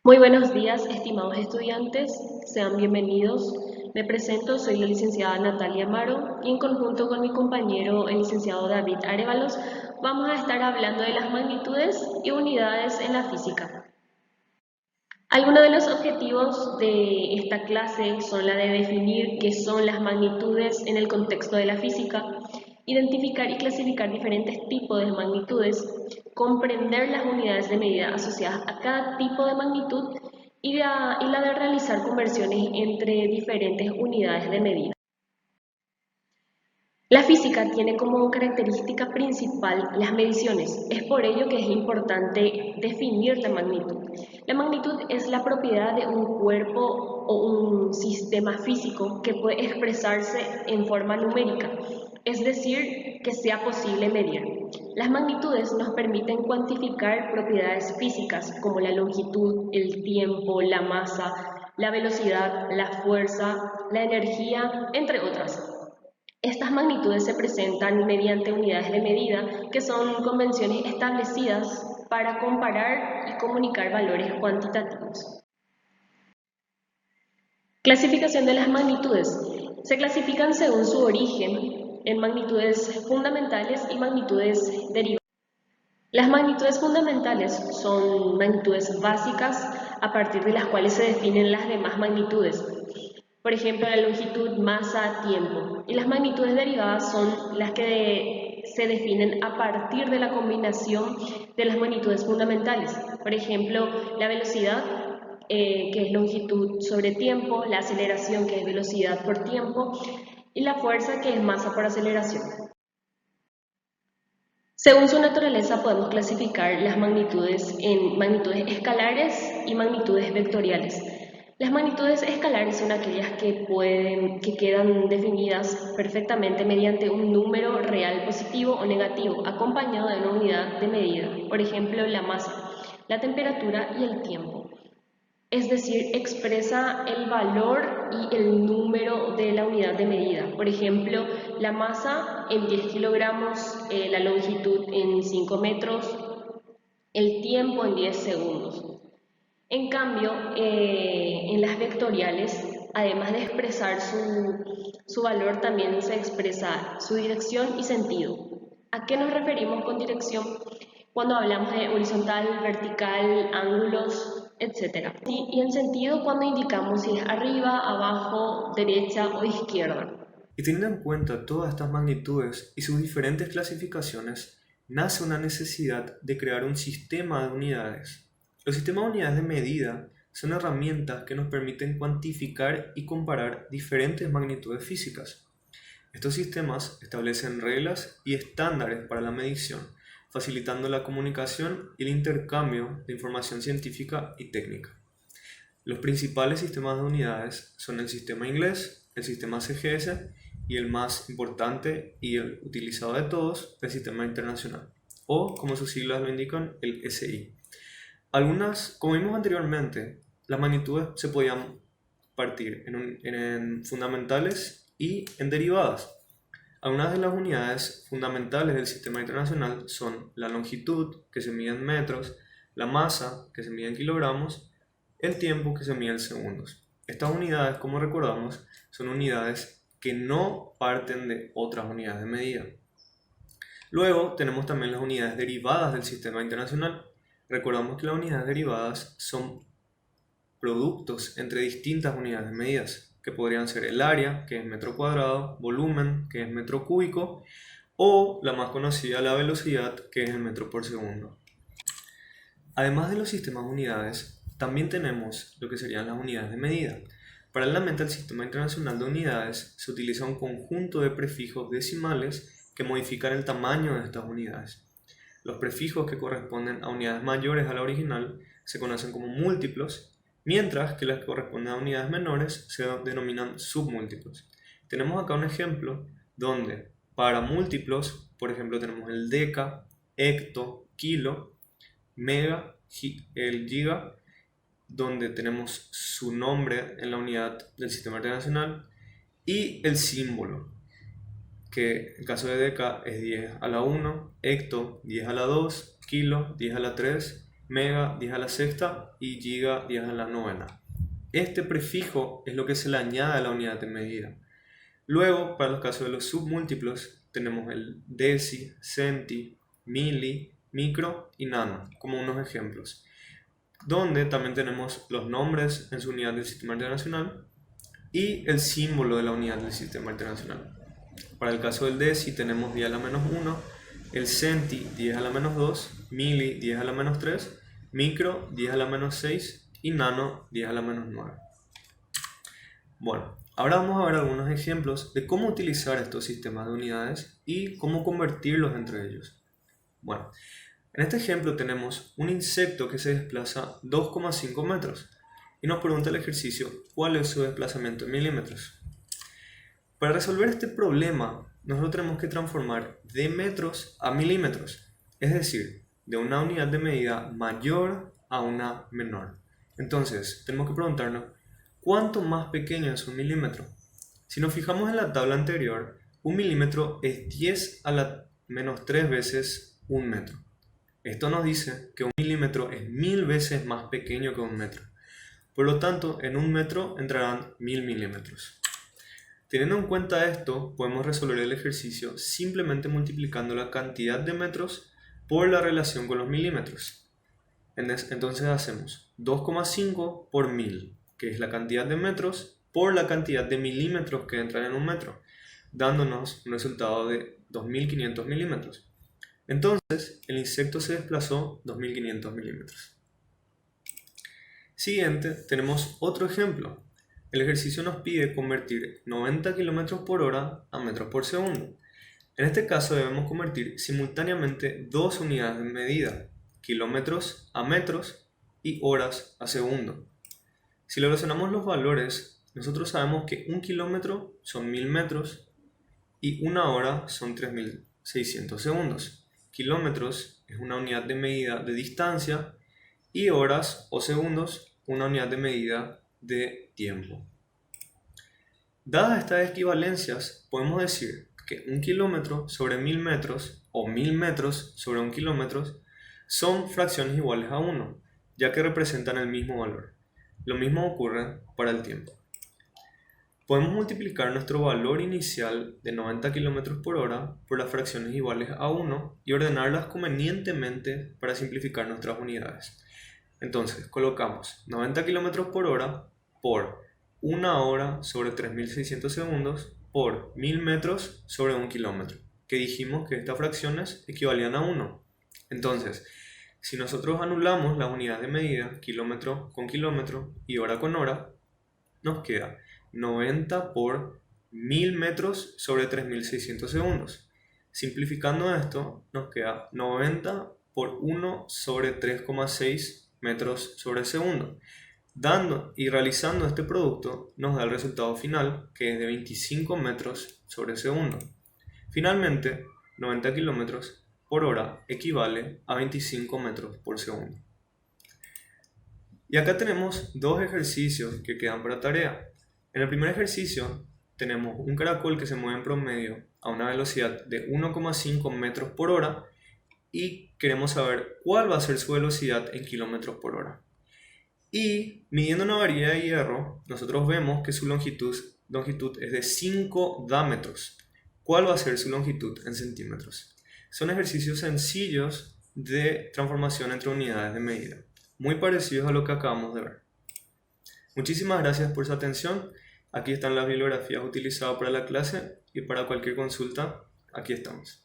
Muy buenos días, estimados estudiantes, sean bienvenidos. Me presento, soy la licenciada Natalia Amaro y en conjunto con mi compañero, el licenciado David Arévalos, vamos a estar hablando de las magnitudes y unidades en la física. Algunos de los objetivos de esta clase son la de definir qué son las magnitudes en el contexto de la física, identificar y clasificar diferentes tipos de magnitudes, comprender las unidades de medida asociadas a cada tipo de magnitud y la de realizar conversiones entre diferentes unidades de medida. La física tiene como característica principal las mediciones, es por ello que es importante definir la magnitud. La magnitud es la propiedad de un cuerpo o un sistema físico que puede expresarse en forma numérica, es decir, que sea posible medir. Las magnitudes nos permiten cuantificar propiedades físicas como la longitud, el tiempo, la masa, la velocidad, la fuerza, la energía, entre otras. Estas magnitudes se presentan mediante unidades de medida, que son convenciones establecidas para comparar y comunicar valores cuantitativos. Clasificación de las magnitudes. Se clasifican según su origen en magnitudes fundamentales y magnitudes derivadas. Las magnitudes fundamentales son magnitudes básicas a partir de las cuales se definen las demás magnitudes. Por ejemplo, la longitud, masa, tiempo. Y las magnitudes derivadas son las que se definen a partir de la combinación de las magnitudes fundamentales. Por ejemplo, la velocidad, que es longitud sobre tiempo, la aceleración, que es velocidad por tiempo, y la fuerza, que es masa por aceleración. Según su naturaleza podemos clasificar las magnitudes en magnitudes escalares y magnitudes vectoriales. Las magnitudes escalares son aquellas que quedan definidas perfectamente mediante un número real positivo o negativo acompañado de una unidad de medida, por ejemplo la masa, la temperatura y el tiempo. Es decir, expresa el valor y el número de la unidad de medida. Por ejemplo, la masa en 10 kilogramos, la longitud en 5 metros, el tiempo en 10 segundos. En cambio, en las vectoriales, además de expresar su valor, también se expresa su dirección y sentido. ¿A qué nos referimos con dirección? Cuando hablamos de horizontal, vertical, ángulos, etc. Y en sentido cuando indicamos si es arriba, abajo, derecha o izquierda. Y teniendo en cuenta todas estas magnitudes y sus diferentes clasificaciones, nace una necesidad de crear un sistema de unidades. Los sistemas de unidades de medida son herramientas que nos permiten cuantificar y comparar diferentes magnitudes físicas. Estos sistemas establecen reglas y estándares para la medición, facilitando la comunicación y el intercambio de información científica y técnica. Los principales sistemas de unidades son el sistema inglés, el sistema CGS y el más importante y el utilizado de todos, el sistema internacional, o como sus siglas lo indican, el SI. Como vimos anteriormente, las magnitudes se podían partir en fundamentales y en derivadas. Algunas de las unidades fundamentales del sistema internacional son la longitud, que se mide en metros, la masa, que se mide en kilogramos, el tiempo, que se mide en segundos. Estas unidades, como recordamos, son unidades que no parten de otras unidades de medida. Luego tenemos también las unidades derivadas del sistema internacional. Recordamos que las unidades derivadas son productos entre distintas unidades de medidas, que podrían ser el área, que es metro cuadrado, volumen, que es metro cúbico, o la más conocida, la velocidad, que es el metro por segundo. Además de los sistemas de unidades, también tenemos lo que serían las unidades de medida. Paralelamente al sistema internacional de unidades, se utiliza un conjunto de prefijos decimales que modifican el tamaño de estas unidades. Los prefijos que corresponden a unidades mayores a la original se conocen como múltiplos, mientras que las que corresponden a unidades menores se denominan submúltiplos. Tenemos acá un ejemplo donde para múltiplos, por ejemplo, tenemos el deca, hecto, kilo, mega, el giga, donde tenemos su nombre en la unidad del sistema internacional, y el símbolo, que en caso de deca es 10 a la 1, hecto 10 a la 2, kilo 10 a la 3 mega 10 a la sexta y giga 10 a la novena. Este prefijo es lo que se le añade a la unidad de medida. Luego, para los casos de los submúltiplos, tenemos el deci, centi, mili, micro y nano, como unos ejemplos, donde también tenemos los nombres en su unidad del sistema internacional y el símbolo de la unidad del sistema internacional. Para el caso del deci tenemos 10 a la menos 1, el centi 10 a la menos 2, mili 10 a la menos 3, micro 10 a la menos 6 y nano 10 a la menos 9. Bueno, ahora vamos a ver algunos ejemplos de cómo utilizar estos sistemas de unidades y cómo convertirlos entre ellos. Bueno, en este ejemplo tenemos un insecto que se desplaza 2,5 metros y nos pregunta el ejercicio cuál es su desplazamiento en milímetros. Para resolver este problema, nosotros tenemos que transformar de metros a milímetros, es decir, de una unidad de medida mayor a una menor. Entonces, tenemos que preguntarnos, ¿cuánto más pequeño es un milímetro? Si nos fijamos en la tabla anterior, un milímetro es 10 a la menos 3 veces un metro. Esto nos dice que un milímetro es 1000 veces más pequeño que un metro. Por lo tanto, en un metro entrarán 1000 milímetros. Teniendo en cuenta esto, podemos resolver el ejercicio simplemente multiplicando la cantidad de metros por la relación con los milímetros. Entonces hacemos 2,5 por 1000, que es la cantidad de metros, por la cantidad de milímetros que entran en un metro, dándonos un resultado de 2500 milímetros. Entonces, el insecto se desplazó 2500 milímetros. Siguiente, tenemos otro ejemplo. El ejercicio nos pide convertir 90 km por hora a metros por segundo. En este caso debemos convertir simultáneamente dos unidades de medida, kilómetros a metros y horas a segundo. Si relacionamos los valores, nosotros sabemos que un kilómetro son 1000 metros y una hora son 3600 segundos. Kilómetros es una unidad de medida de distancia y horas o segundos una unidad de medida de tiempo. Dadas estas equivalencias, podemos decir que un kilómetro sobre 1000 metros o 1000 metros sobre un kilómetro son fracciones iguales a 1, ya que representan el mismo valor. Lo mismo ocurre para el tiempo. Podemos multiplicar nuestro valor inicial de 90 km por hora por las fracciones iguales a 1 y ordenarlas convenientemente para simplificar nuestras unidades. Entonces, colocamos 90 km por hora por 1 hora sobre 3600 segundos por 1000 metros sobre 1 kilómetro, que dijimos que estas fracciones equivalían a 1. Entonces, si nosotros anulamos las unidades de medida, kilómetro con kilómetro y hora con hora, nos queda 90 por 1000 metros sobre 3600 segundos. Simplificando esto, nos queda 90 por 1 sobre 3,6 metros sobre segundo. Dando y realizando este producto nos da el resultado final, que es de 25 metros sobre segundo. Finalmente, 90 kilómetros por hora equivale a 25 metros por segundo. Y acá tenemos dos ejercicios que quedan para tarea. En el primer ejercicio tenemos un caracol que se mueve en promedio a una velocidad de 1,5 metros por hora y queremos saber cuál va a ser su velocidad en kilómetros por hora. Y midiendo una varilla de hierro, nosotros vemos que su longitud es de 5 dámetros. ¿Cuál va a ser su longitud en centímetros? Son ejercicios sencillos de transformación entre unidades de medida, muy parecidos a lo que acabamos de ver. Muchísimas gracias por su atención. Aquí están las bibliografías utilizadas para la clase y para cualquier consulta, aquí estamos.